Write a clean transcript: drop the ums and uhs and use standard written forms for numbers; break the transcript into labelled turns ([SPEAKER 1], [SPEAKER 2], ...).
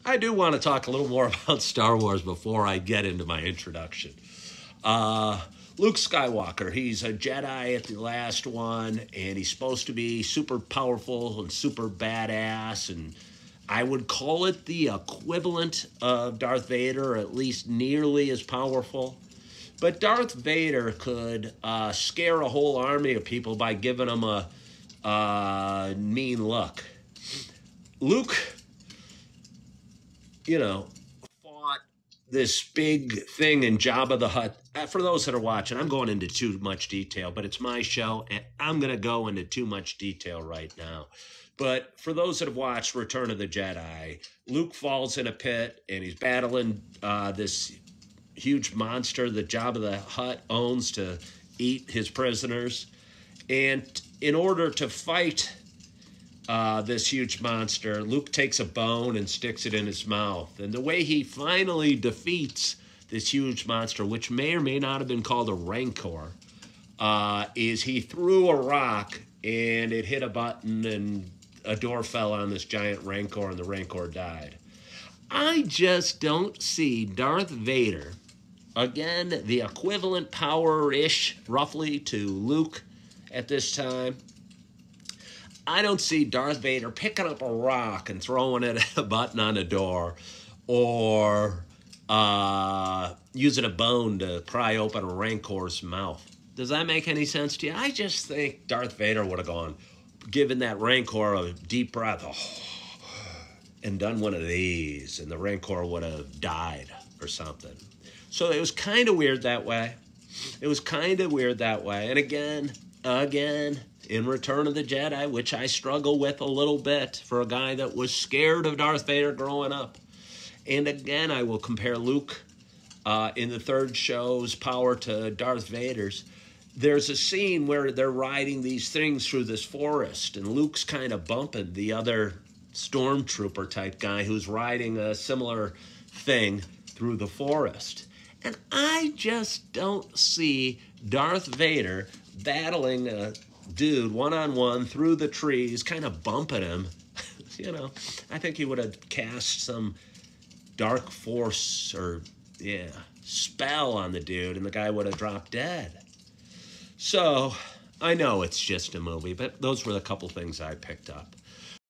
[SPEAKER 1] I do want to talk a little more about Star Wars before I get into my introduction. Uh, Luke Skywalker, he's a Jedi at the last one, and he's supposed to be super powerful and super badass, and I would call it the equivalent of Darth Vader, or at least nearly as powerful. But Darth Vader could scare a whole army of people by giving them a mean look. Luke, fought this big thing in Jabba the Hutt. For those that are watching, I'm going into too much detail, but it's my show, and I'm going to go into too much detail right now. But for those that have watched Return of the Jedi, Luke falls in a pit, and he's battling this huge monster that Jabba the Hutt owns to eat his prisoners. And in order to fight this huge monster, Luke takes a bone and sticks it in his mouth. And the way he finally defeats this huge monster, which may or may not have been called a Rancor, is he threw a rock and it hit a button and a door fell on this giant Rancor and the Rancor died. I just don't see Darth Vader, again, the equivalent power-ish, roughly, to Luke at this time. I don't see Darth Vader picking up a rock and throwing it at a button on a door, or using a bone to pry open a Rancor's mouth. Does that make any sense to you? I just think Darth Vader would have gone, given that Rancor a deep breath, and done one of these, and the Rancor would have died or something. So it was kind of weird that way. It was kind of weird that way. And again, in Return of the Jedi, which I struggle with a little bit for a guy that was scared of Darth Vader growing up. And again, I will compare Luke in the third show's power to Darth Vader's. There's a scene where they're riding these things through this forest, and Luke's kind of bumping the other stormtrooper type guy who's riding a similar thing through the forest. And I just don't see Darth Vader battling a dude one-on-one through the trees, kind of bumping him. I think he would have cast some dark force or, spell on the dude, and the guy would have dropped dead. So, I know it's just a movie, but those were the couple things I picked up.